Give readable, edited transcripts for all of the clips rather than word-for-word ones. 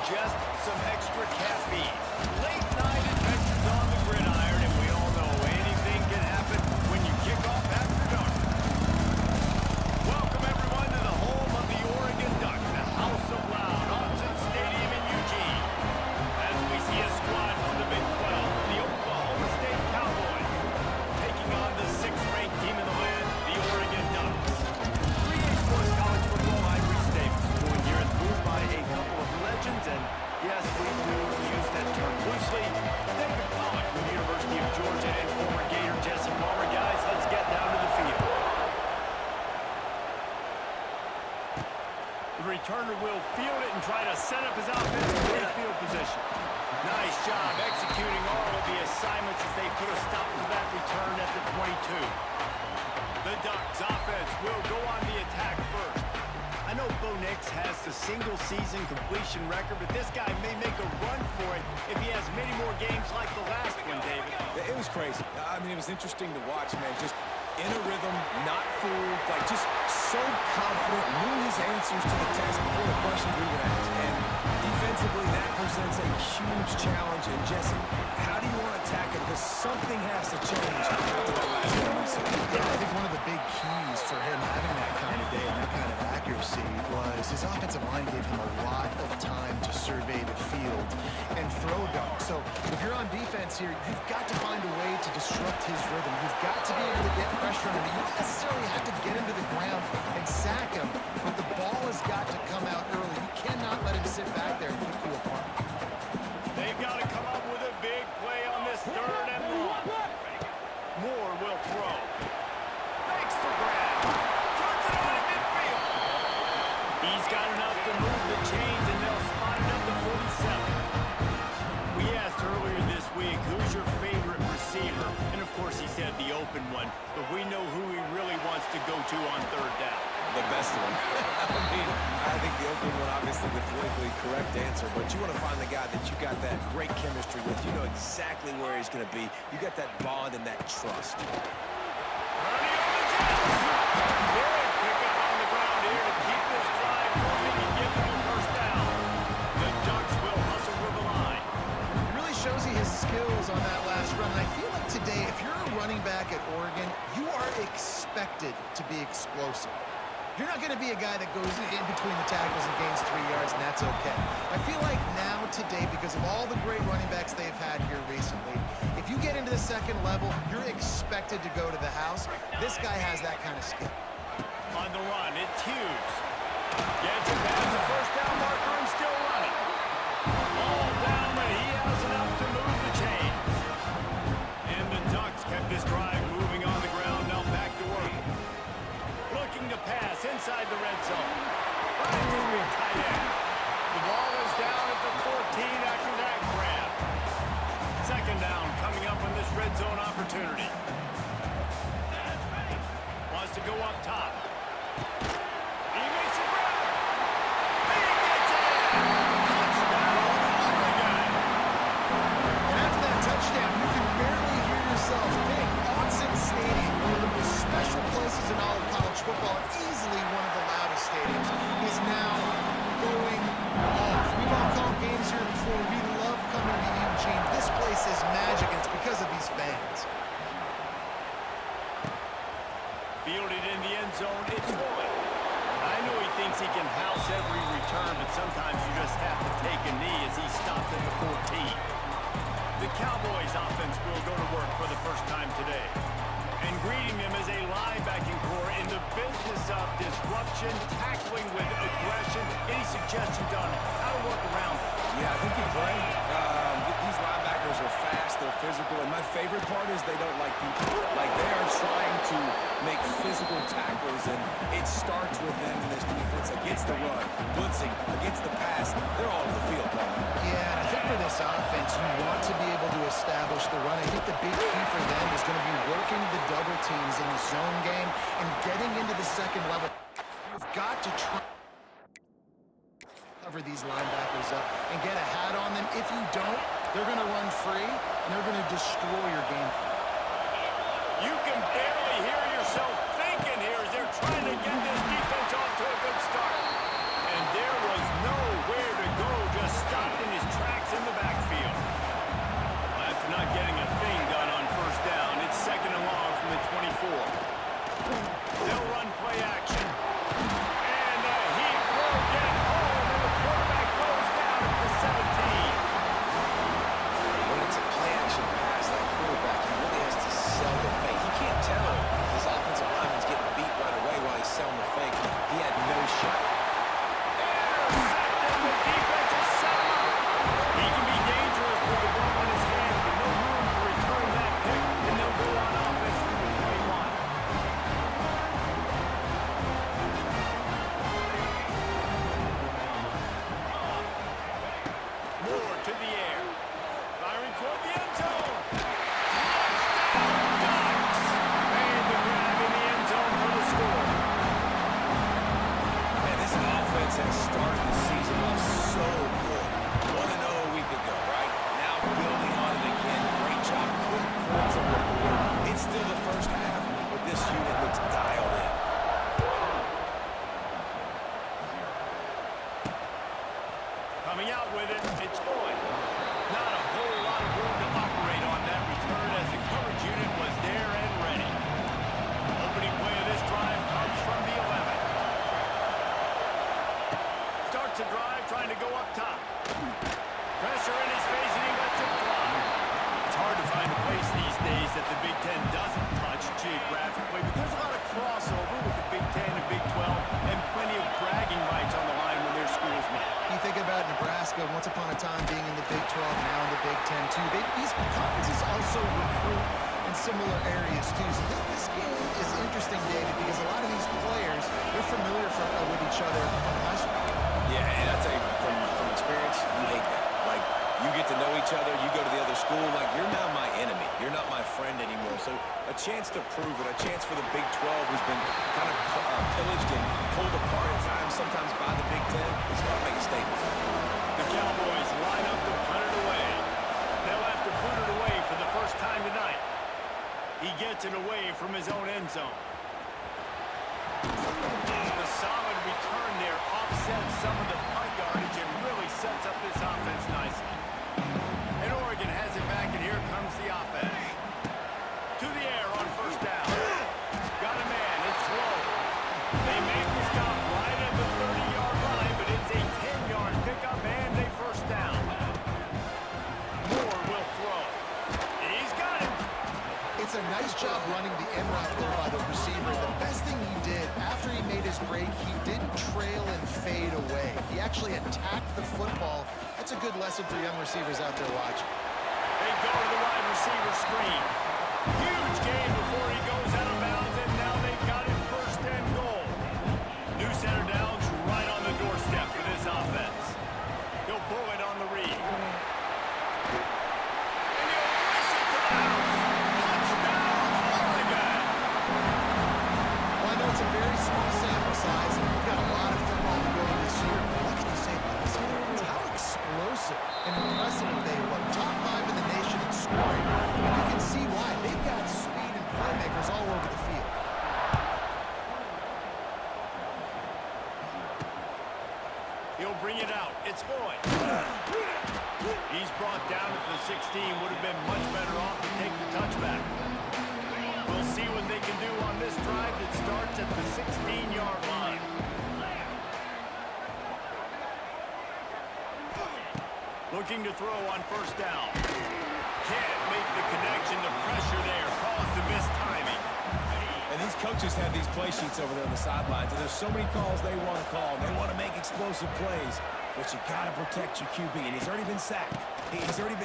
just some extra caffeine. Late night adventures on the gridiron, and we all know anything can happen when you kick off after dark. Welcome everyone to the home of the Oregon Ducks, the House of Loud, Autzen Stadium in Eugene. As we see a squad from the Big 12, the Oklahoma State Cowboys, taking on the 6th-ranked team in the land, the Oregon Ducks. 3A Sports College Football, I'm Reese Davis, joined here at the booth by a couple of legends, and yes, we do use that term loosely. David Pollock from the University of Georgia and former Gator Jesse Palmer. Guys, let's get down to the field. The returner will field it and try to set up his offense in great field position. Nice job executing all of the assignments as they put a stop to that return at the 22. The Ducks offense will go on the attack first. I know Bo Nix has the single-season completion record, but this guy may make a run for it if he has many more games like the last one, David. It was crazy. I mean, it was interesting to watch, man. Just in a rhythm, not fooled, like just so confident, knew his answers to the test before the questions were even asked. And defensively, that presents a huge challenge. And Jesse, how do you want to attack it? Because something has to change after that last one. Yeah, I think one of the big keys for him having that kind of day and that kind of accuracy was his offensive line gave him a lot of time to survey the field and throw dunks. So if you're on defense here, you've got to find a way to disrupt his rhythm. You've got to be able to get pressure on him. You don't necessarily have to get him to the ground and sack him, but the ball has got to come out early. You cannot let him sit back there and pick you apart. They've got to come up with a big play on this 3rd and long. Moore will throw. Makes the grab. Turns it on in midfield. He's got enough to move the chains, and they'll spot it up to 47. We asked earlier this week, who's your favorite receiver? And of course he said the open one, but we know who he really wants to go to on 3rd down. The best one. I mean, I think the open one, obviously the politically correct answer, but you want to find the guy that you got that great chemistry with. You know exactly where he's going to be. You got that bond and that trust. Big pickup on the ground here to keep this drive moving and give them a 1st down. The Ducks will hustle with the line. It really shows you his skills on that last run. And I feel like today, if you're a running back at Oregon, you are expected to be explosive. You're not going to be a guy that goes in between the tackles and gains 3 yards, and that's okay. I feel like now, today, because of all the great running backs they've had here recently, if you get into the 2nd level, you're expected to go to the house. This guy has that kind of skill. On the run, it's Hughes. Gets it past the 1st down marker and still running. All down, but he has enough to move the chains. And the Ducks kept this drive moving on the ground. Now back to work. Looking to pass inside the red zone. Right to the tight end. The ball is down at the 14 after that grab. 2nd down coming up on this red zone opportunity. Wants to go up top. He makes a grab. And he gets it. Touchdown, Oregon. And after that touchdown, you can barely hear yourself think. Autzen Stadium, one of the most special places in all of college football, easily one of the loudest stadiums, is now going off. We've all called games here before. We love coming to Eugene. This place is magic, and it's because of these fans. Fielded in the end zone, it's Boyd. I know he thinks he can house every return, but sometimes you just have to take a knee as he stopped at the 14. The Cowboys offense will go to work for the first time today. And greeting them is a linebacking core in the business of disruption, tackling with aggression. Any suggestions on how to work around them? Yeah, I think you play. These linebackers are fast, they're physical, and my favorite part is they don't like people. Like, they are trying to make physical tackles, and it starts with them in this defense against the run, blitzing, against the pass. They're all over the field, Paul. Yeah, and I think for this offense, you want to be able to establish the run. I think the big key for them is going to be working the double teams in the zone game and getting into the 2nd level. You've got to try cover these linebackers up and get a hat on them. If you don't, they're going to run free, and they're going to destroy your game. You can barely hear yourself thinking here as they're trying to get this defense off to a good start. And there was nowhere to go, just stop. time being in the Big 12, now in the Big 10 too. These conferences also recruit in similar areas too. So this game is interesting, David, because a lot of these players, they're familiar with each other from high school. Yeah, and I'll tell you, from experience, you hate that. Like, you get to know each other, you go to the other school, like, you're now my enemy. You're not my friend anymore. So a chance to prove it, a chance for the Big 12, who's been kind of pillaged and pulled apart at times, sometimes by the Big 10, it's got to make a statement. The Cowboys line up to punt it away. They'll have to put it away for the first time tonight. He gets it away from his own end zone. The solid return there offsets some of the punt yardage and really sets up this offense nicely. And Oregon has it back, and here comes the offense. To the air on first down. Got a man, it's low. They make the stop right at the 30-yard line, but it's a 10-yard pickup and a first down. Moore will throw. He's got him. It's a nice job running the end route there by the receiver. The best thing he did after he made his break, he didn't trail and fade away. He actually attacked the football. That's a good lesson for young receivers out there watching. They go to the wide receiver screen. Huge gain before he goes out of bounds, and now they've got him first and goal. New center downs right on the doorstep for this offense. He'll pull it on the read. And he'll race it to the house. Touchdown, Oregon! Well, I know it's a very small sample size, and we've got a lot of football to go this year. What can you say about this offense? How explosive and impressive they look. Top 5 in the nation in scoring. And you can see why. They've got speed and playmakers all over the field. He'll bring it out. It's Boyd. He's brought down at the 16. Would have been much better off to take the touchback. We'll see what they can do on this drive that starts at the 16-yard line. Looking to throw on first down. Can't make the connection. The pressure there caused the missed timing. And these coaches have these play sheets over there on the sidelines, and there's so many calls they want to call. They want to make explosive plays, but you got to protect your QB, and he's already been sacked.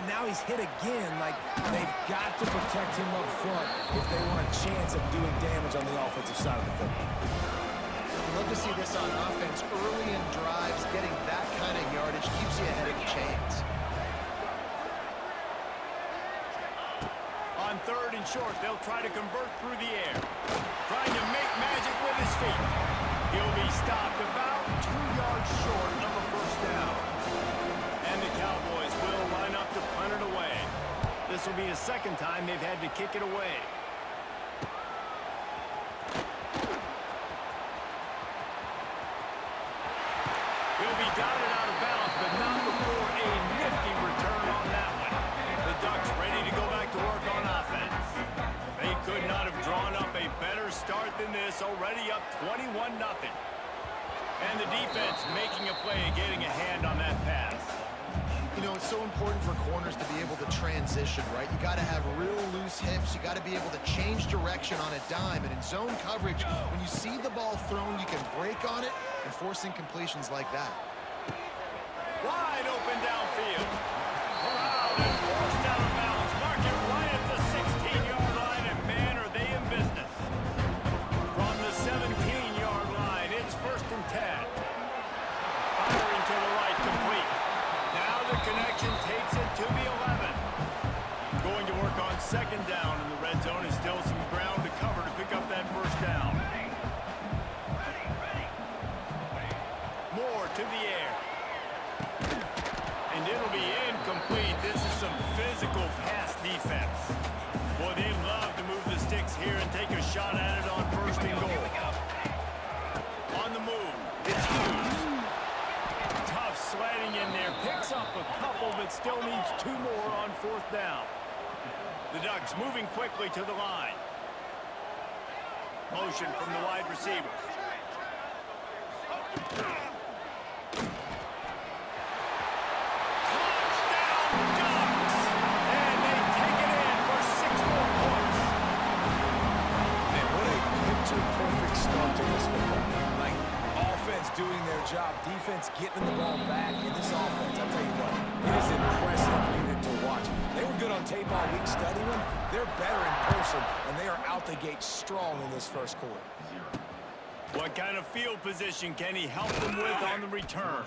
Now he's hit again. Like, they've got to protect him up front if they want a chance of doing damage on the offensive side of the football. I'd love to see this on offense early in drives. Getting that kind of yardage keeps you ahead of the chains. On third and short, they'll try to convert through the air. Trying to make magic with his feet. He'll be stopped about 2 yards short of a first down. And the Cowboys will line up to punt it away. This will be the second time they've had to kick it away. He'll be dotted out of bounds, but not before a nifty return on that one. The Ducks ready to go back to work on offense. They could not have drawn up a better start than this, already up 21-0. And the defense making a play and getting a hand on that pass. You know, it's so important for corners to be able to transition, right? You got to have real loose hips. You got to be able to change direction on a dime. And in zone coverage, when you see the ball thrown, you can break on it and force incompletions like that. Wide open downfield. Allowed and forced out of bounds. Mark it right at the 16-yard line, and man, are they in business. From the 17-yard line, it's first and 10. Firing to the right, complete. Now the connection takes it to the 11. Going to work on second down in the red zone, and still some ground to cover to pick up that first down. Moore to the air. And it'll be incomplete. This is some physical pass defense. Boy, they love to move the sticks here and take a shot at it on first and goal. On the move, it's Hughes. Tough sliding in there. Picks up a couple, but still needs 2 more on fourth down. The Ducks moving quickly to the line. Motion from the wide receiver. Doing their job defense getting the ball back in this offense. I'll tell you what, it is an impressive unit to watch. They were good on tape all week studying them. They're better in person, and they are out the gate strong in this first quarter. What kind of field position can he help them with on the return?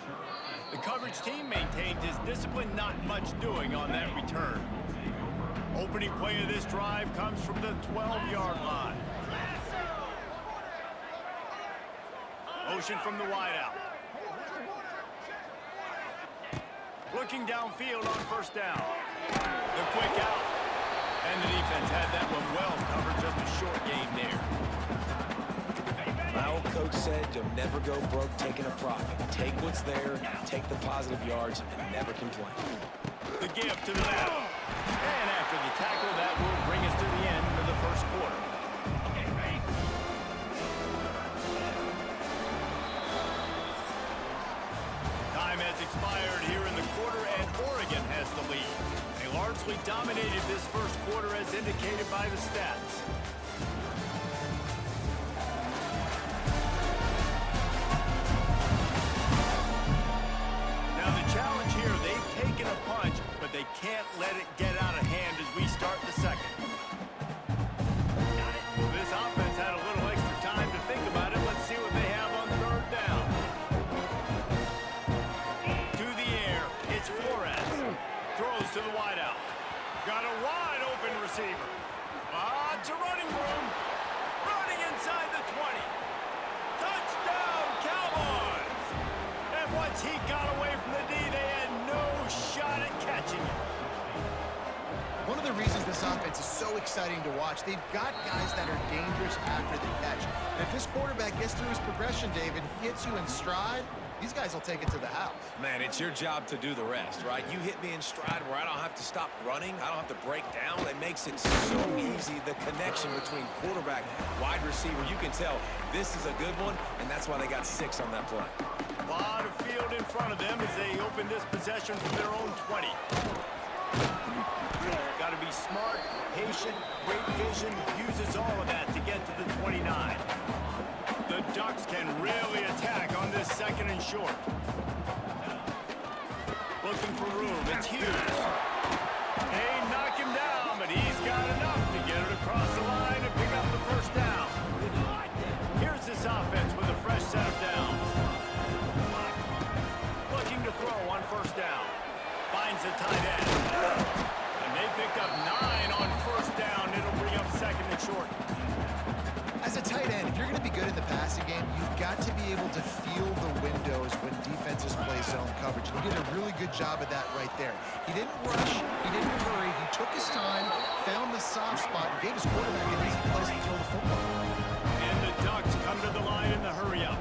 The coverage team maintained his discipline, not much doing on that return. Opening play of this drive comes from the 12-yard line. Motion from the wideout. Looking downfield on first down. The quick out. And the defense had that one well covered, just a short gain there. My old coach said you'll never go broke taking a profit. Take what's there, take the positive yards, and never complain. The gift to the left. And after the tackle, that will bring us to the end of the first quarter. Time has expired here in the quarter, and Oregon has the lead. They largely dominated this first quarter as indicated by the stats. Now the challenge here, they've taken a punch, but they can't let it get out of hand as we start the second. This offense had a little extra time to think about it. Let's see what they have on third down. To the air, it's Flores. Throws to the wideout. Got a wide open receiver. To running room. Running inside the 20. Touchdown, Cowboys! And once he got away from the D, they had no shot at catching it. One of the reasons this offense is so exciting to watch, they've got guys that are dangerous after the catch. And if this quarterback gets through his progression, David, hits you in stride, these guys will take it to the house. Man, it's your job to do the rest, right? You hit me in stride where I don't have to stop running. I don't have to break down. It makes it so easy, the connection between quarterback, wide receiver. You can tell this is a good one, and that's why they got 6 on that play. A lot of field in front of them as they open this possession from their own 20. Got to be smart, patient, great vision, uses all of that to get to the 29. The Ducks can really attack on this second and short. Looking for room, it's Hughes. They knock him down, but he's got enough to get it across the line and pick up the first down. Here's this offense with a fresh set of downs. Looking to throw on first down. Finds the tight end. And they picked up 9 on first down. It'll bring up second and short. As a tight end, if you're going to be good in the passing game, you've got to be able to feel the windows when defenses play zone coverage. And he did a really good job of that right there. He didn't rush. He didn't hurry. He took his time, found the soft spot, and gave his quarterback an easy place to throw the football. And the Ducks come to the line in the hurry-up.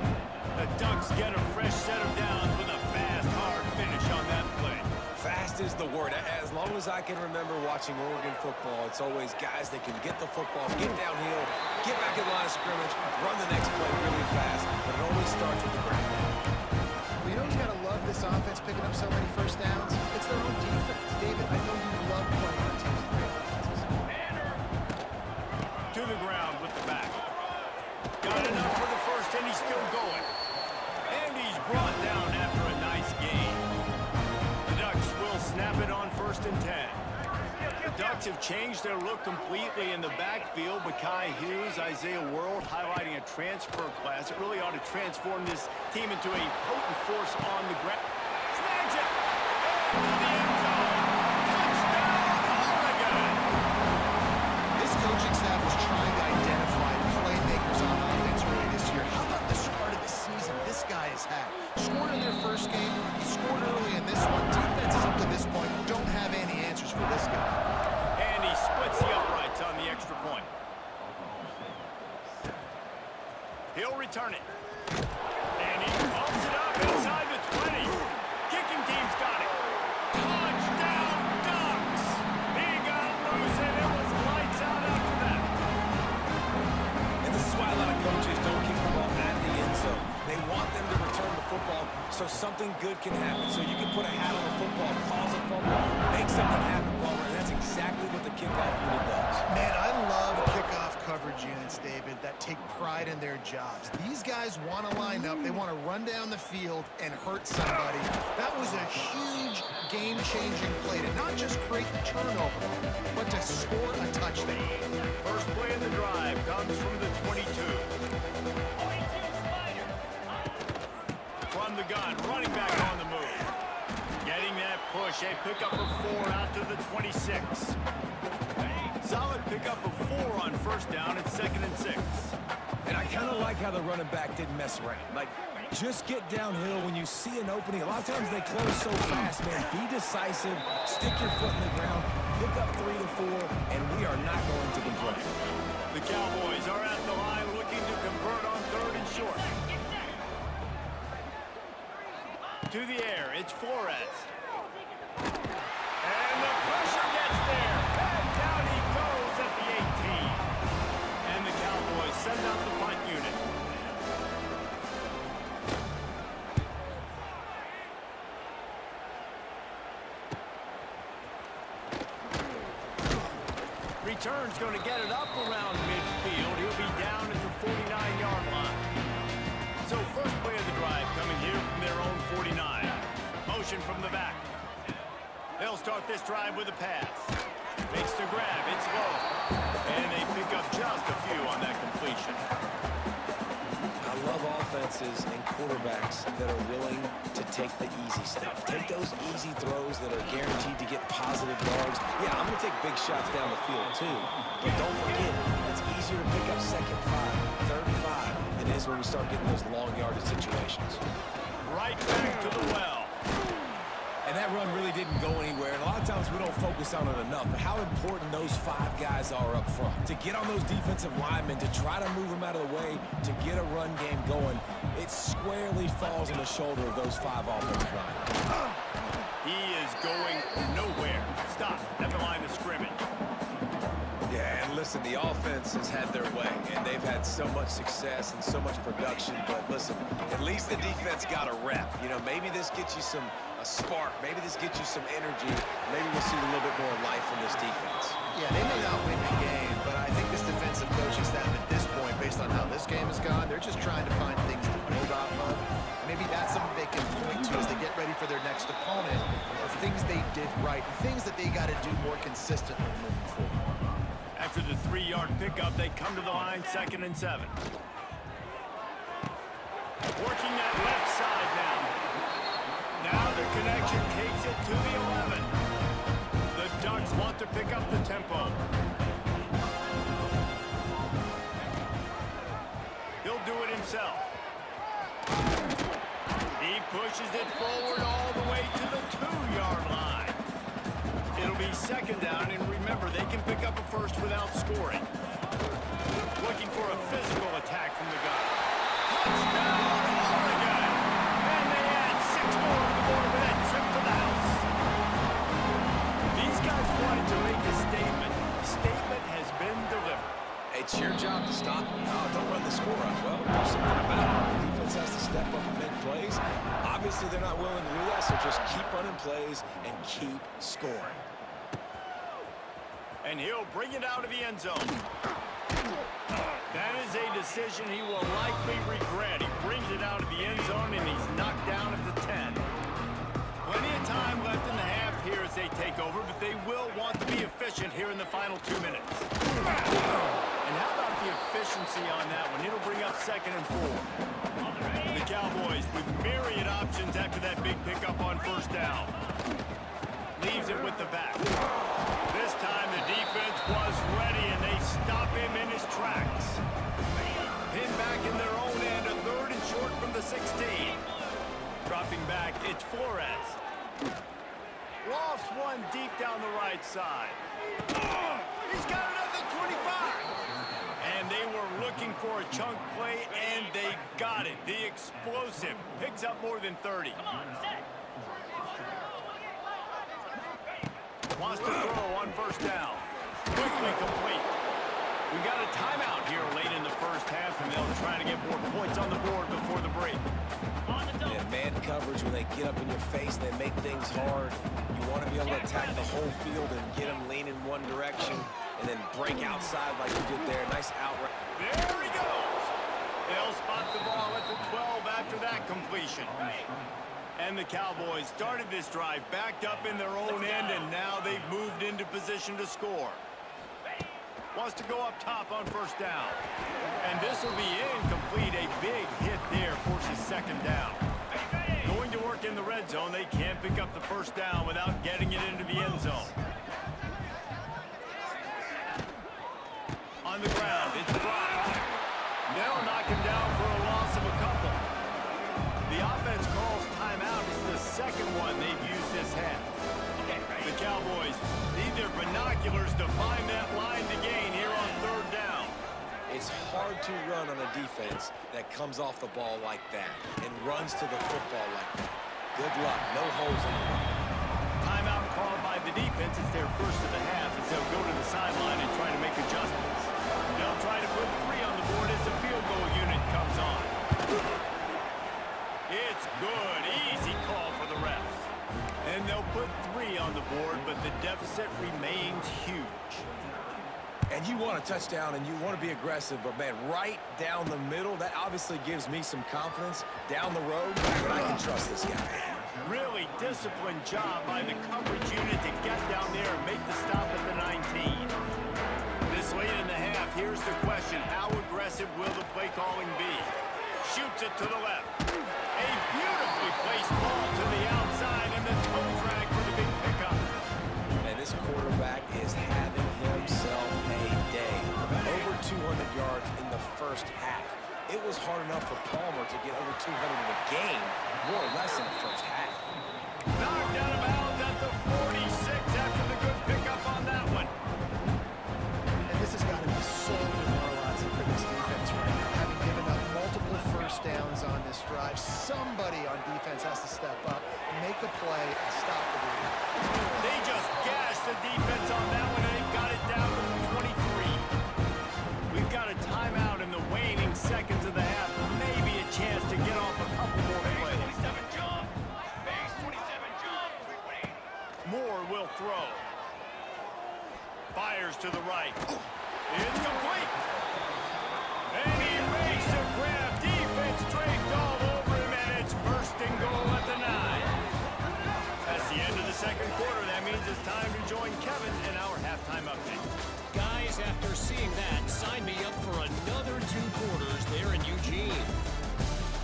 The Ducks get a fresh set of downs with a fast, hard finish on that play. Fast is the word. As long as I can remember watching Oregon football, it's always guys that can get the football, get downhill, get back in the line of scrimmage, run the next play really fast, but it always starts with the ground. Well, you know who's got to love this offense picking up so many first downs? It's their own defense. David, I know you love playing on teams with great offenses. To the ground with the back. Got enough for the first, and he's still going. And he's brought down after a nice gain. Snap it on 1st and 10. The Ducks have changed their look completely in the backfield. Ncaa Hughes, Isaiah World highlighting a transfer class. It really ought to transform this team into a potent force on the ground. Snags it! To the end zone. Touchdown, Oregon! This coaching staff was trying to identify playmakers on offense early this year. How about the start of the season this guy has had? Scored in their first game. He scored early in this one. Defenses up to this point don't have any answers for this guy. And he splits the uprights on the extra point. He'll return it. And he pumps it up inside the 20. Kicking team's got it. Touchdown, Ducks! He got loose, and it was lights out after that. And this is why a lot of coaches don't kick the ball at the end zone. They want them to return the football so something good can happen. So you can put a hat on the football, cause a fumble, make something happen, Palmer, and that's exactly what the kickoff unit does. Man, I love kickoff coverage units, David, that take pride get in their jobs. These guys want to line up. They want to run down the field and hurt somebody. That was a huge game-changing play to not just create the turnover, but to score a touchdown. First play of the drive comes from the 22. From the gun, running back on the move. Getting that push, a pickup of 4 out to the 26. Solid pickup of 4 on first down and 2nd and 6. And I kind of like how the running back didn't mess around. Like, just get downhill when you see an opening. A lot of times they close so fast, man. Be decisive, stick your foot in the ground, pick up 3 to 4, and we are not going to complain. The Cowboys are at the line looking to convert on 3rd and short. To the air, it's Flores. And the pressure gets there. And down he goes at the 18. And the Cowboys send out the punt unit. Return's going to get it up around midfield. He'll be down at the 49-yard line. So first play of the drive coming here from their own 49. Motion from the back. They'll start this drive with a pass. Makes the grab. It's low. And they pick up just a few on that completion. I love offenses and quarterbacks that are willing to take the easy stuff. Take those easy throws that are guaranteed to get positive yards. Yeah, I'm going to take big shots down the field too. But don't forget, it's easier to pick up 2nd 5, 3rd and 5 than it is when we start getting those long yardage situations. Right back to the well. And that run really didn't go anywhere. And a lot of times we don't focus on it enough. But how important those 5 guys are up front. To get on those defensive linemen, to try to move them out of the way, to get a run game going, it squarely falls on the shoulder of those 5 offensive linemen. He is going nowhere. Stop at the line of scrimmage. Yeah, and listen, the offense has had their way, and they've had so much success and so much production. But listen, at least the defense got a rep. You know, maybe this gets you a spark. Maybe this gets you some energy. Maybe we'll see a little bit more life from this defense. Yeah, they may not win the game, but I think this defensive coaching staff at this point, based on how this game has gone, they're just trying to find things to build off of. Maybe that's something they can point to as they get ready for their next opponent, of things they did right, things that they got to do more consistently moving forward. After the 3-yard pickup, they come to the line, 2nd and 7. Working that left side now. Now the connection takes it to the 11. The Ducks want to pick up the tempo. He'll do it himself. He pushes it forward all the way to the 2-yard line. It'll be 2nd down, and remember, they can pick up a first without scoring. Looking for a physical attack from the gun. Touchdown, Oregon! And they add 6 more on the board with that trip to the house. These guys wanted to make a statement. Statement has been delivered. It's your job to stop them. No, don't run the score up. Well, do something about it. The defense has to step up and make plays. Obviously, they're not willing to do that, so just keep running plays and keep scoring. And he'll bring it out of the end zone. That is a decision he will likely regret. He brings it out of the end zone, and he's knocked down at the 10. Plenty of time left in the half here as they take over, but they will want to be efficient here in the final 2 minutes. And how about the efficiency on that one? It'll bring up 2nd and 4. The Cowboys with myriad options after that big pickup on first down. Leaves it with the back. This time the defense was ready, and they stop him in his tracks. Pinned back in their own end, a 3rd and short from the 16. Dropping back, it's Flores. Lost one deep down the right side. He's got another 25. And they were looking for a chunk play, and they got it. The explosive picks up more than 30. Wants to throw on first down. Quickly complete. We got a timeout here late in the first half, and they'll try to get more points on the board before the break. Yeah, man coverage, when they get up in your face, they make things hard. You want to be able to attack the whole field and get them leaning one direction and then break outside like you did there. Nice outright. There he goes. They'll spot the ball at the 12 after that completion. And the Cowboys started this drive backed up in their own end, and now they've moved into position to score. Wants to go up top on first down. And this will be incomplete. A big hit there forces second down. Going to work in the red zone. They can't pick up the first down without getting it into the end zone. On the ground, it's blocked. They'll knock him down for a loss of a couple. The offense calls timeout. It's the second one they've used this half. The Cowboys need their binoculars to find that line to gain here on third down. It's hard to run on a defense that comes off the ball like that and runs to the football like that. Good luck. No holes in the run. Timeout called by the defense. It's their first of the half as they'll go to the sideline and try to make adjustments. They'll try to put 3 on the board as the field goal unit comes on. It's good. Easy call for the refs. And they'll put 3 on the board, but the deficit remains huge. And you want a touchdown and you want to be aggressive, but man, right down the middle, that obviously gives me some confidence down the road, but I can trust this guy. Really disciplined job by the coverage unit to get down there and make the stop at the 19. This late in the half, here's the question. How aggressive will the play calling be? Shoots it to the left. A beautifully placed ball to the outside and the toe drag for the big pickup. And this quarterback is having himself a day. Over 200 yards in the first half. It was hard enough for Palmer to get over 200 in the game, more or less in the first half. Knocked out of bounds at the 46 after the good pickup on that one. And this has got to be so demoralizing for this defense right now. Having given up multiple first downs on this drive, somebody on defense has to step up, make a play, and stop the bleeding. They just gashed the defense on that one, and they've got it down to the 23. We've got a timeout in the waning seconds of the half. Maybe a chance to get off a couple more plays. Moore will throw. Fires to the right. It's complete. And he makes a grab. Defense draped all over him, and it's first and goal at the 9. That's the end of the second quarter. That means it's time to join Kevin in our halftime update. Guys, after seeing that, sign me up for another 2 quarters there in Eugene.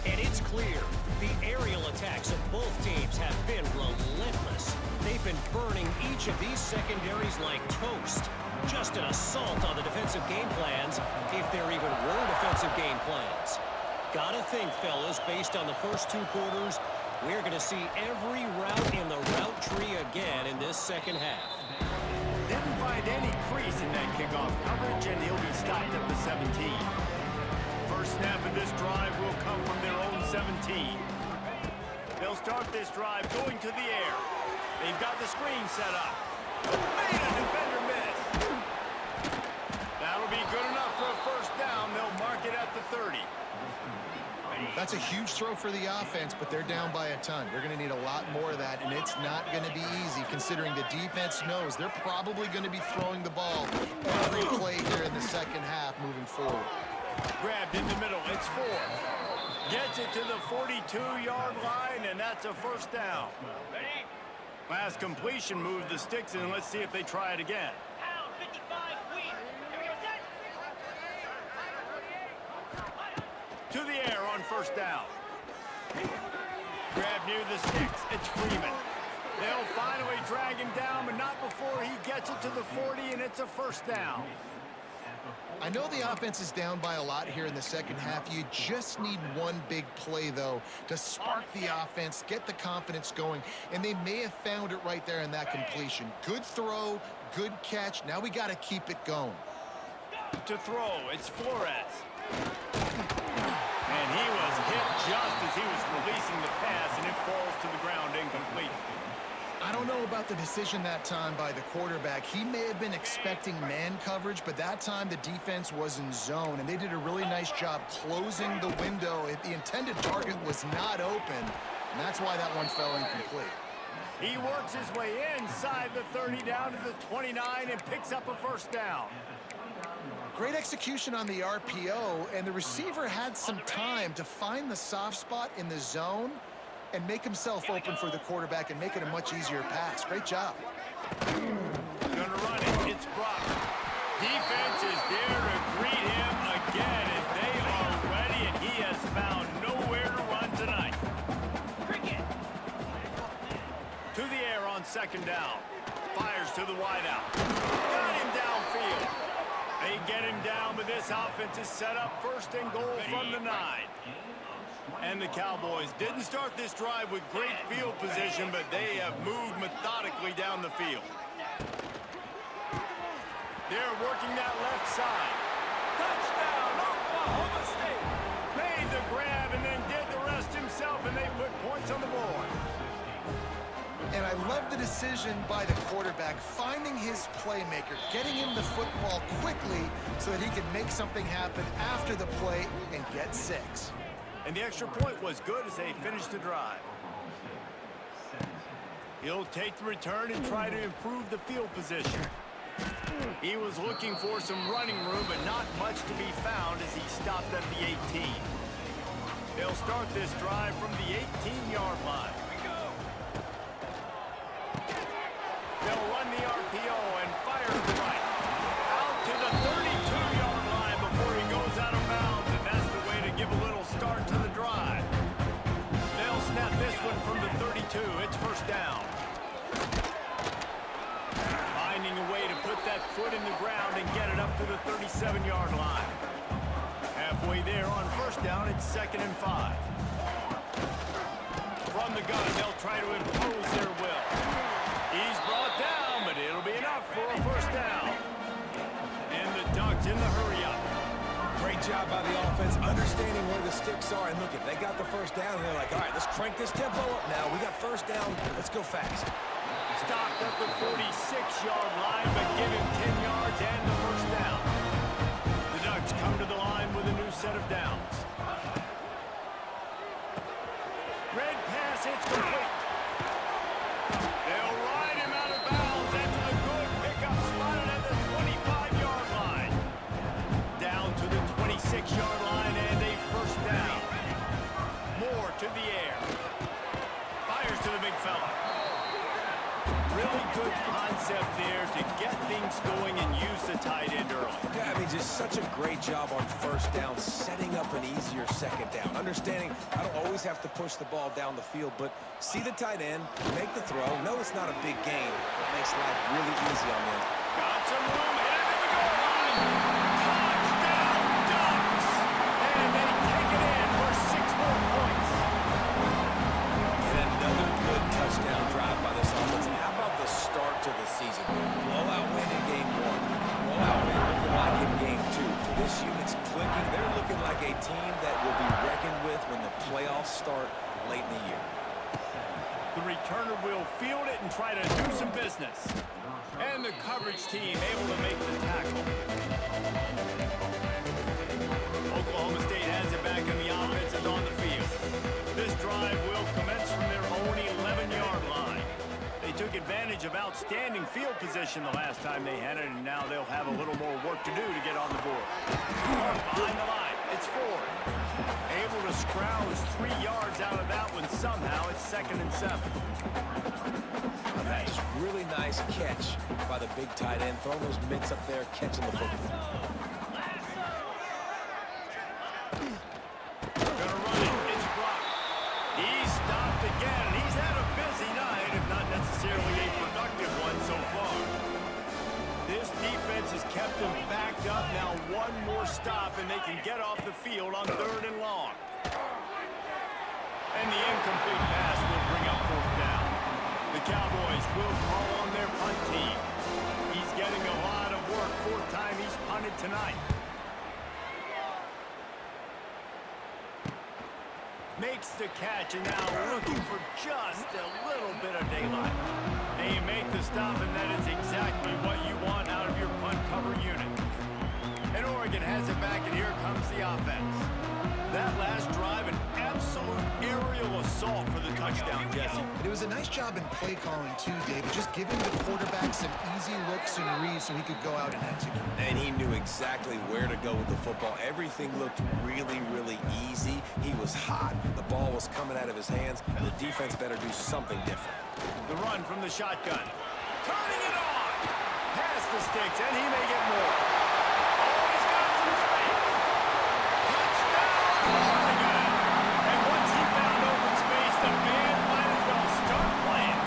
And it's clear, the aerial attacks of both teams have been relentless. They've been burning each of these secondaries like toast. Just an assault on the defensive game plans, if there even were defensive game plans. Gotta think, fellas, based on the first 2 quarters, we're going to see every route in the route tree again in this second half. Didn't find any crease in that kickoff coverage, and he'll be stopped at the 17. First snap of this drive will come from their own 17. They'll start this drive going to the air. They've got the screen set up. Made a defender miss. That'll be good enough for a first down. They'll mark it at the 30. That's a huge throw for the offense, but they're down by a ton. They're going to need a lot more of that, and it's not going to be easy considering the defense knows they're probably going to be throwing the ball every play here in the second half moving forward. Grabbed in the middle. It's 4. Gets it to the 42-yard line, and that's a first down. Last completion moved the sticks in. Let's see if they try it again. To the air on first down. Grab near the sticks. It's Freeman. They'll finally drag him down, but not before he gets it to the 40, and it's a first down. I know the offense is down by a lot here in the second half. You just need one big play, though, to spark the offense, get the confidence going, and they may have found it right there in that completion. Good throw, good catch. Now we got to keep it going. To throw, it's Flores. And he was hit just as he was releasing the pass, and it falls to the ground incomplete. I don't know about the decision that time by the quarterback. He may have been expecting man coverage, but that time the defense was in zone, and they did a really nice job closing the window. The intended target was not open, and that's why that one fell incomplete. He works his way inside the 30 down to the 29 and picks up a first down. Great execution on the RPO, and the receiver had some time to find the soft spot in the zone and make himself open for the quarterback and make it a much easier pass. Great job. Gonna run it. It's Brock. Defense is there to greet him again, and they are ready, and he has found nowhere to run tonight. To the air on second down. Fires to the wideout. Got him downfield. They get him down, but this offense is set up first and goal from the 9. And the Cowboys didn't start this drive with great field position, but they have moved methodically down the field. They're working that left side. Touchdown, Oklahoma State. Made the grab and then did the rest himself, and they put points on the board. And I love the decision by the quarterback, finding his playmaker, getting him the football quickly so that he can make something happen after the play and get 6. And the extra point was good as they finished the drive. He'll take the return and try to improve the field position. He was looking for some running room, but not much to be found as he stopped at the 18. They'll start this drive from the 18-yard line. They'll run the RPO and fire to the right. Out to the 32-yard line before he goes out of bounds, and that's the way to give a little start to the drive. They'll snap this one from the 32. It's first down. Finding a way to put that foot in the ground and get it up to the 37-yard line. Halfway there on first down, it's 2nd and 5. From the gun, they'll try to impose their will. He's brought down, but it'll be enough for a first down. And the Ducks in the hurry-up. Great job by the offense, understanding where the sticks are. And look, they got the first down, and they're like, all right, let's crank this tempo up now. We got first down. Let's go fast. Stopped at the 46-yard line, but give him 10 yards and the first down. The Ducks come to the line with a new set of downs. Red pass, it's complete. They'll ride him out of bounds after the good pickup spotted at the 25-yard line. Down to the 26-yard line and a first down. Moore to the air. Fires to the big fella. Really good concept there to get things going and use the tight end early. Yeah, I mean, just such a great job on first down, setting up an easier second down. Understanding I don't always have to push the ball down the field, but see the tight end, make the throw. No, it's not a big gain. It makes life really easy on them. Got some room here to the goal line. Touchdown, Ducks! And they take it in for 6 more points. And another good touchdown drive by this offense. And how about the start to the season? Blowout win in game 1. Blowout win looking like in game 2. This unit's clicking. They're looking like a team that will be reckoned with when the playoffs start late in the year. The returner will field it and try to do some business. And the coverage team able to make the tackle. Oklahoma State has it back and the offense is on the field. This drive will commence from their own 11-yard line. They took advantage of outstanding field position the last time they had it, and now they'll have a little more work to do to get on the board. Behind the line, it's Ford. Able to scrounge 3 yards out of that one somehow. It's 2nd and 7. Just really nice catch by the big tight end. Throwing those mitts up there, catching the football. Gonna run it. It's Brock. He's stopped again. He's had a busy night, if not necessarily a productive one so far. This defense has kept them backed up. Now one more stop, and they can get off the field on 3rd and long. And the incomplete pass will bring up 4th down. The Cowboys will call on their punt team. He's getting a lot of work. 4th time he's punted tonight. Makes the catch, and now looking for just a little bit of daylight. They make the stop, and that is exactly what you want out of your punt cover unit. And Oregon has it back, and here comes the offense. That last drive, an absolute aerial assault for the touchdown, Jesse. But it was a nice job in play calling too, David, just giving the quarterback some easy looks and reads so he could go out and execute. And he knew exactly where to go with the football. Everything looked really, really easy. He was hot. The ball was coming out of his hands. The defense better do something different. The run from the shotgun. Turning it on. Past the sticks, and he may get more. Oh, he's got some space. Touchdown, Oregon. And once he found open space, the man might as well start playing.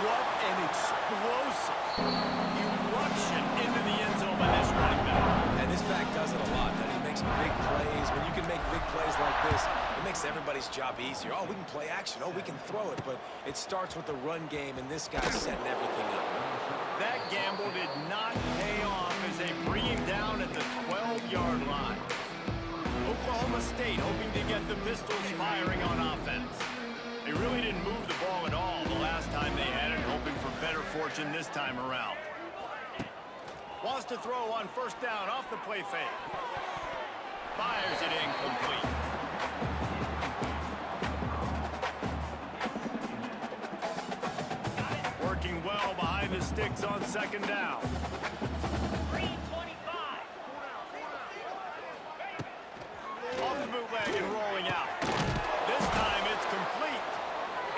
What an explosive eruption into the end zone by this running back. And this back does it a lot. That he makes big plays. When you can make big plays like this, it makes everybody's job easier. Oh, we can play action. Oh, we can throw it. But it starts with the run game, and this guy's setting everything up. That gamble did not pay off as they bring him down at the 12-yard line. Oklahoma State hoping to get the Pistols firing on offense. They really didn't move the ball at all the last time they had it, hoping for better fortune this time around. Wants to throw on first down off the play fake. Fires it incomplete. Working well behind the sticks on second down. Off the bootleg and rolling out. This time it's complete.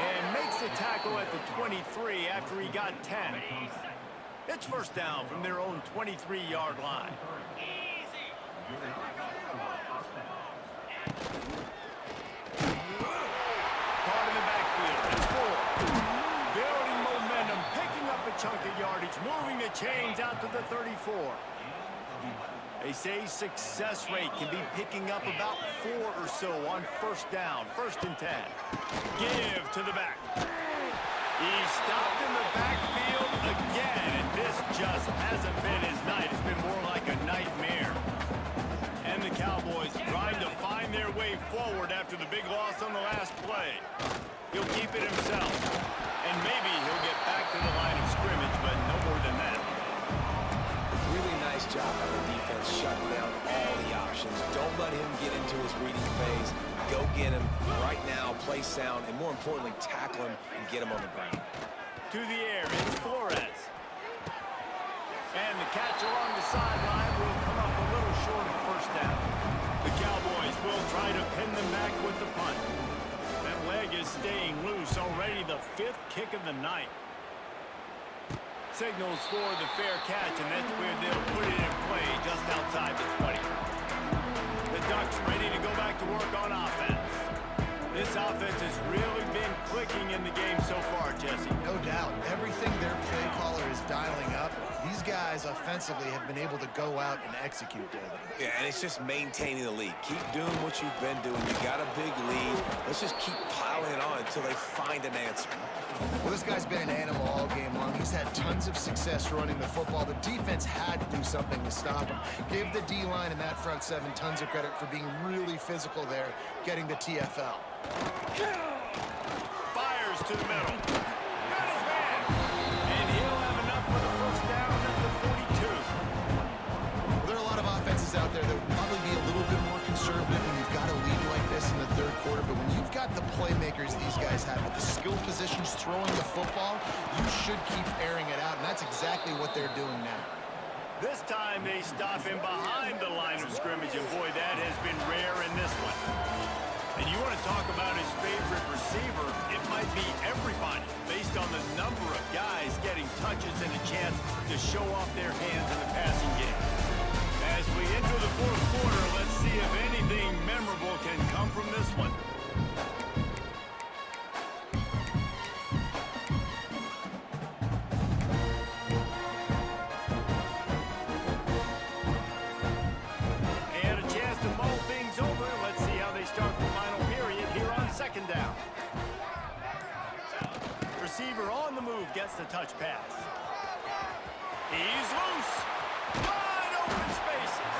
And makes the tackle at the 23 after he got 10. It's first down from their own 23-yard line. Caught in the backfield. It's 4. Building momentum, picking up a chunk of yardage, moving the chains out to the 34. They say success rate can be picking up about 4 or so on first down, 1st and 10. Give to the back. He stopped in the backfield again, and this just hasn't been his night. It's been more like a nightmare. And the Cowboys trying to find their way forward after the big loss on the last play. He'll keep it himself, and maybe he'll get back to the line of scrimmage, but no more than that. Really nice job by the defense shutting down all the options. Don't let him get into his reading phase. Go get him right now, play sound, and more importantly, tackle him and get him on the ground. To the air, it's Flores. And the catch along the sideline will come up a little short of first down. The Cowboys will try to pin them back with the punt. That leg is staying loose, already the 5th kick of the night. Signals for the fair catch, and that's where they'll put it in play just outside the 20. The Ducks ready to go back to work on offense. This offense has really been clicking in the game so far, Jesse. No doubt. Everything their play caller is dialing up, these guys offensively have been able to go out and execute, David. Yeah, and it's just maintaining the lead. Keep doing what you've been doing. You got a big lead. Let's just keep piling it on until they find an answer. Well, this guy's been an animal all game long. He's had tons of success running the football. The defense had to do something to stop him. Give the D-line and that front 7 tons of credit for being really physical there, getting the TFL. Fires to the middle. Got his man. And he'll have enough for the first down at the 42. Well, there are a lot of offenses out there that would probably be a little bit more conservative when you've got a lead like this in the 3rd quarter. But when you've got the playmakers these guys have with the skill positions throwing the football, you should keep airing it out. And that's exactly what they're doing now. This time they stop him behind the line of scrimmage, and boy, that has been rare in this one. And you want to talk about his favorite receiver, it might be everybody, based on the number of guys getting touches and a chance to show off their hands in the passing game. As we enter the 4th quarter, let's see if anything memorable can come from this one. Receiver on the move gets the touch pass. He's loose. Wide open spaces.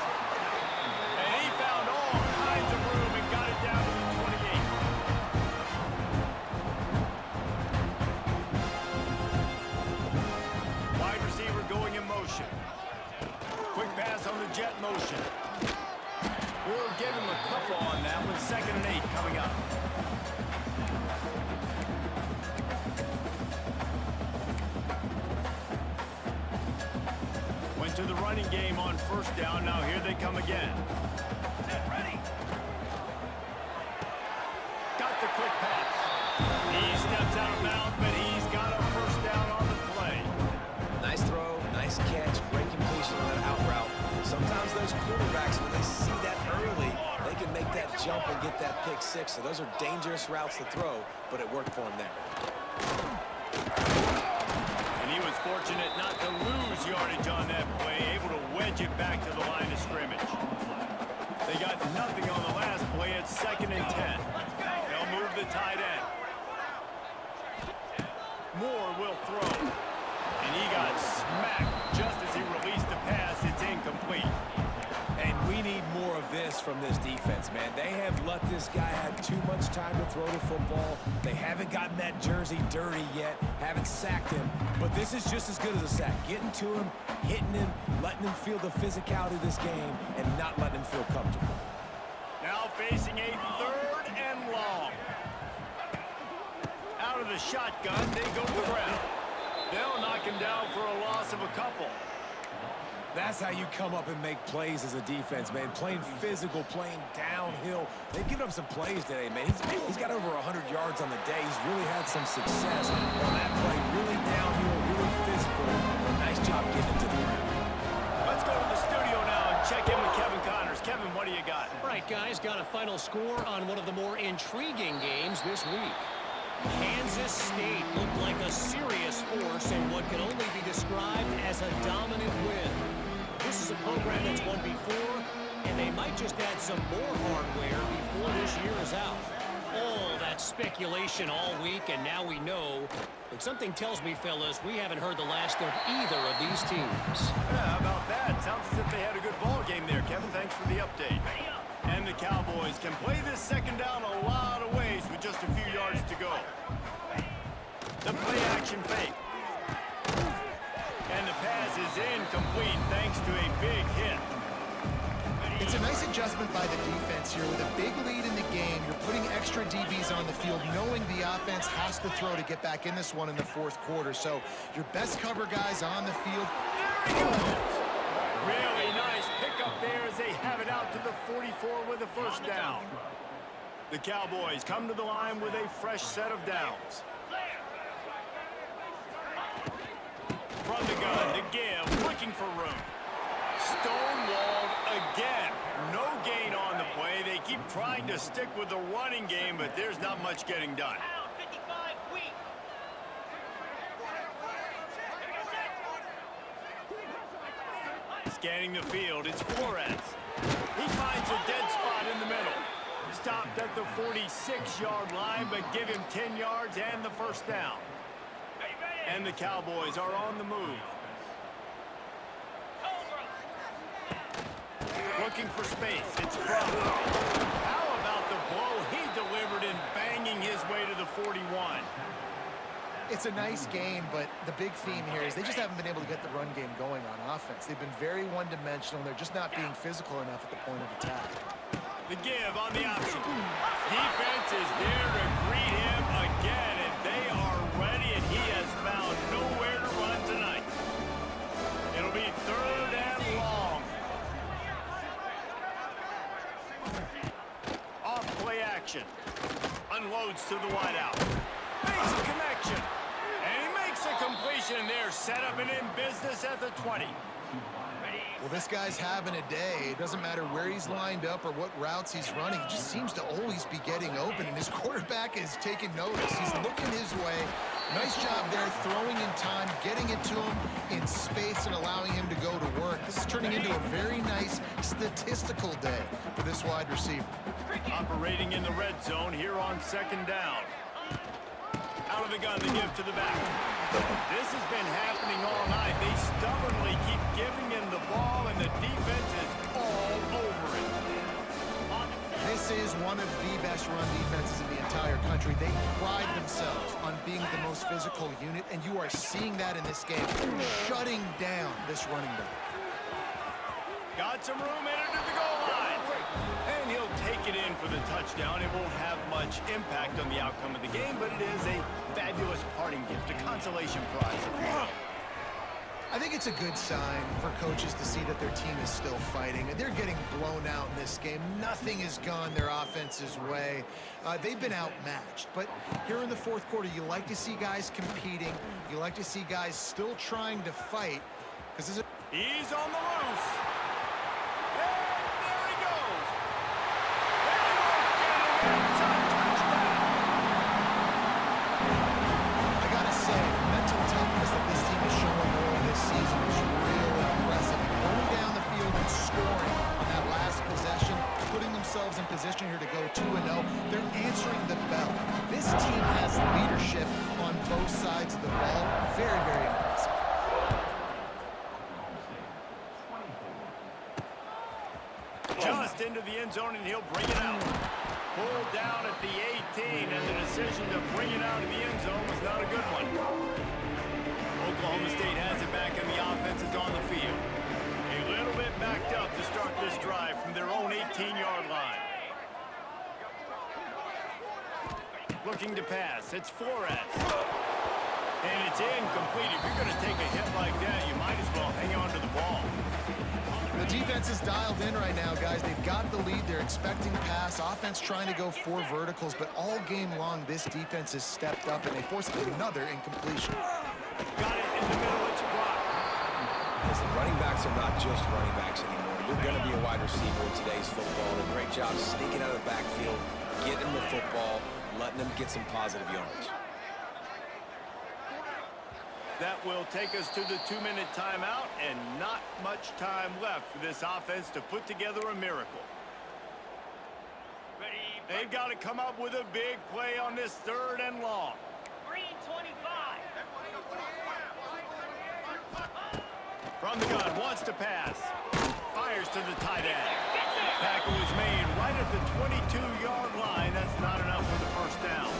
And he found all kinds of room and got it down to the 28. Wide receiver going in motion. Quick pass on the jet motion. We'll give him a couple on that with 2nd and 8 coming up. Went to the running game on 1st down. Now here they come again. Set, ready. Got the quick pass. He steps out of bounds, but he's got a 1st down on the play. Nice throw, nice catch, great completion on that out route. Sometimes those quarterbacks, when they see that early, they can make that jump and get that pick 6. So those are dangerous routes to throw, but it worked for him there. And he was fortunate not to lose yardage on that play, able to wedge it back to the line of scrimmage. They got nothing on the last play. It's 2nd and 10. They'll move the tight end. Moore will throw. And he got smacked just as he released the pass. It's incomplete. And we need more of this from this defense, man. They have let this guy have too much time to throw the football. They haven't gotten that jersey dirty yet, haven't sacked him. But this is just as good as a sack. Getting to him, hitting him, letting him feel the physicality of this game, and not letting him feel comfortable. Now facing a 3rd and long. Out of the shotgun, they go to the ground. They'll knock him down for a loss of a couple. That's how you come up and make plays as a defense, man. Playing physical, playing downhill. They've given up some plays today, man. He's got over 100 yards on the day. He's really had some success on that play. Really downhill, really physical. Nice job getting it to the ground. Let's go to the studio now and check in with Kevin Connors. Kevin, what do you got? Right, guys, got a final score on one of the more intriguing games this week. Kansas State looked like a serious force in what can only be described as a dominant win. This is a program that's won before, and they might just add some more hardware before this year is out. All that speculation all week, and now we know. But something tells me, fellas, we haven't heard the last of either of these teams. Yeah, how about that? Sounds as if they had a good ball game there, Kevin. Thanks for the update. And the Cowboys can play this 2nd down a lot of ways with just a few yards to go. The play-action fake. And the pass is incomplete thanks to a big hit. It's a nice adjustment by the defense here. With a big lead in the game, you're putting extra DBs on the field, knowing the offense has to throw to get back in this one in the 4th quarter. So your best cover guys on the field. There he goes! Really nice pickup there as they have it out to the 44 with a 1st down. The Cowboys come to the line with a fresh set of downs. From the gun, the give, looking for room. Stonewalled again. No gain on the play. They keep trying to stick with the running game, but there's not much getting done. Scanning the field, it's Flores. He finds a dead spot in the middle. Stopped at the 46-yard line, but give him 10 yards and the 1st down. And the Cowboys are on the move. Looking for space. It's Bravo. How about the blow he delivered in banging his way to the 41? It's a nice game, but the big theme here is they just haven't been able to get the run game going on offense. They've been very one-dimensional. They're just not being physical enough at the point of attack. The give on the option. Defense is there to greet him again, and they are ready, and he has found nowhere to run tonight. It'll be 3rd and long. Off play action. Unloads to the wideout. Makes a connection. And he makes a completion, and they're set up and in business at the 20. Well, this guy's having a day. It doesn't matter where he's lined up or what routes he's running. He just seems to always be getting open, and his quarterback is taking notice. He's looking his way. Nice job there, throwing in time, getting it to him in space and allowing him to go to work. This is turning into a very nice statistical day for this wide receiver. Operating in the red zone here on 2nd down. Out of the gun, the give to the back. This has been happening all night. They stubbornly keep giving him the ball, and the defense is all over it. This is one of the best run defenses in the entire country. They pride themselves on being the most physical unit, and you are seeing that in this game, shutting down this running back. Got some room, headed to the goal line. it in for the touchdown. It won't have much impact on the outcome of the game, but it is a fabulous parting gift, a consolation prize, if you will. I think it's a good sign for coaches to see that their team is still fighting. They're getting blown out in this game. Nothing has gone their offense's way. They've been outmatched. But here in the fourth quarter, you like to see guys competing. You like to see guys still trying to fight. Because He's on the loose. And there he goes. I gotta say, the mental toughness that this team is showing early this season is really impressive. Going down the field and scoring on that last possession, putting themselves in position here to go 2-0. They're answering the bell. This team has leadership on both sides of the ball. Very, very impressive. Just into the end zone, and he'll bring it out. Pulled down at the 18, and the decision to bring it out of the end zone was not a good one. Oklahoma State has it back, and the offense is on the field. A little bit backed up to start this drive from their own 18-yard line. Looking to pass. It's Flores. And it's incomplete. If you're going to take a hit like that, you might as well hang on to the ball. The defense is dialed in right now, guys. They've got the lead. They're expecting pass. Offense trying to go 4 verticals, but all game long, this defense has stepped up, and they forced another incompletion. Got it in the middle. It's blocked. Listen, running backs are not just running backs anymore. You're going to be a wide receiver in today's football. And a great job sneaking out of the backfield, getting the football, letting them get some positive yards. That will take us to the 2-minute timeout, and not much time left for this offense to put together a miracle. They've got to come up with a big play on this 3rd and long. Green 25. From the gun, wants to pass. Fires to the tight end. Tackle is made right at the 22-yard line. That's not enough for the first down.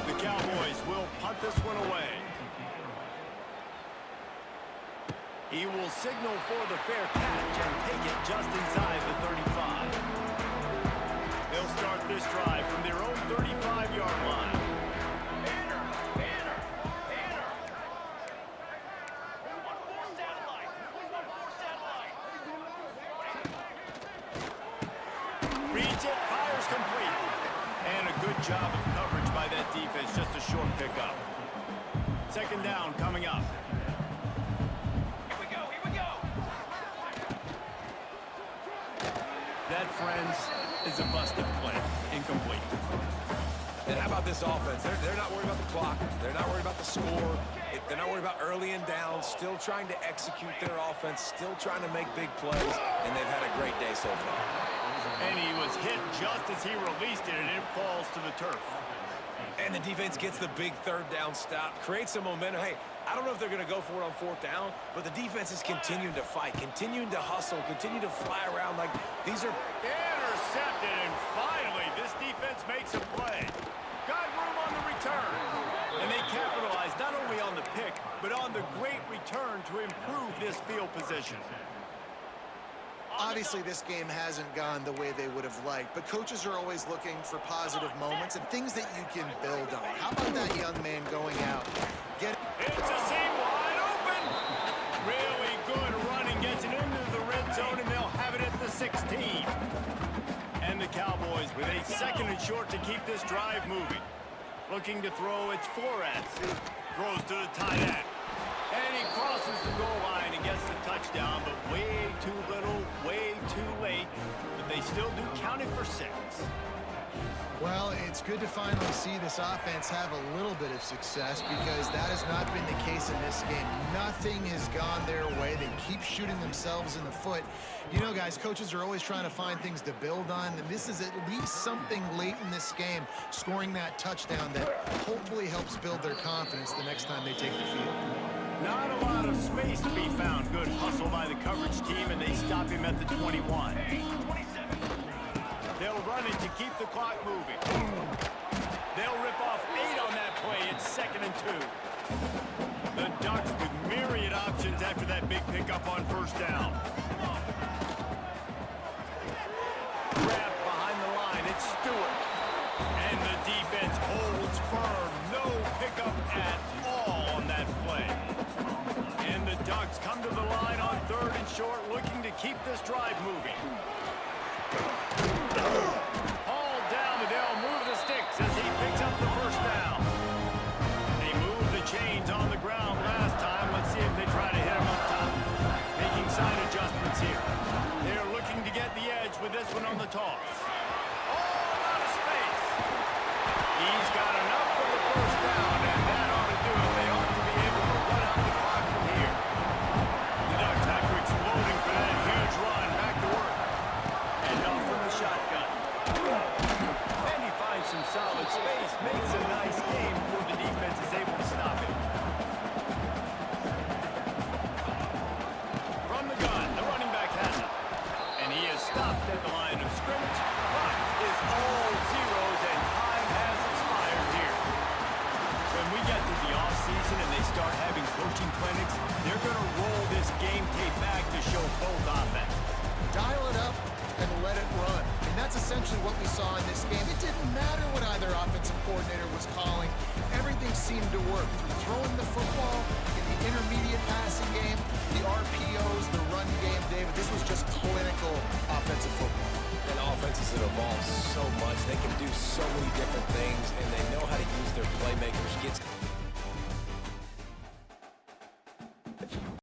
The Cowboys will punt this one away. He will signal for the fair catch and take it just inside the 35. They'll start this drive from their own 35-yard line. Reads it, fires complete. And a good job of coverage by that defense, just a short pickup. 2nd down coming up. That, friends, is a busted play. Incomplete. And how about this offense? They're not worried about the clock. They're not worried about the score. They're not worried about early and down. Still trying to execute their offense. Still trying to make big plays. And they've had a great day so far. And he was hit just as he released it, and it falls to the turf. And the defense gets the big 3rd down stop. Creates some momentum. Hey, I don't know if they're going to go for it on 4th down, but the defense is continuing to fight, continuing to hustle, continue to fly around. Like, these are... Intercepted, and finally, this defense makes a play. Got room on the return. And they capitalized not only on the pick, but on the great return to improve this field position. Obviously, this game hasn't gone the way they would have liked, but coaches are always looking for positive moments and things that you can build on. How about that young man going out? It's a seam wide open. Really good running, gets it into the red zone, and they'll have it at the 16. And the Cowboys with a 2nd and short to keep this drive moving. Looking to throw, it's Flores. Throws to the tight end. And he crosses the goal line and gets the touchdown, but way too little, way too late. But they still do count it for 6. Well, it's good to finally see this offense have a little bit of success, because that has not been the case in this game. Nothing has gone their way. They keep shooting themselves in the foot. You know, guys, coaches are always trying to find things to build on, and this is at least something late in this game, scoring that touchdown that hopefully helps build their confidence the next time they take the field. Not a lot of space to be found. Good hustle by the coverage team, and they stop him at the 21. They'll run it to keep the clock moving. They'll rip off 8 on that play. It's 2nd and 2. The Ducks with myriad options after that big pickup on 1st down. Grabbed behind the Ducks come to the line on 3rd and short, looking to keep this drive moving. Hauled down, they'll move the sticks as he picks up the first down. They moved the chains on the ground last time. Let's see if they try to hit him up top. Making side adjustments here. They're looking to get the edge with this one on the toss. Oh, out of space. He's got enough for the first down, and that ought to do it. They ought to be able to run out the clock from here. The Ducks, after exploding for that huge run, back to work. And off from the shotgun. And he finds some solid space, makes a nice game before the defense is able to stop it. From the gun, the running back has it. And he is stopped at the line of scrimmage. Clock is all zeros, and time has expired here. When we get to the offseason and they start having coaching clinics, they're going to roll this game tape back to show both offenses. Dial it up and let it run. And that's essentially what we saw in this game. It didn't matter what either offensive coordinator was calling. Everything seemed to work. Through throwing the football, in the intermediate passing game, the RPOs, the run game, David, this was just clinical offensive football. And offenses that evolve so much. They can do so many different things, and they know how to use their playmakers.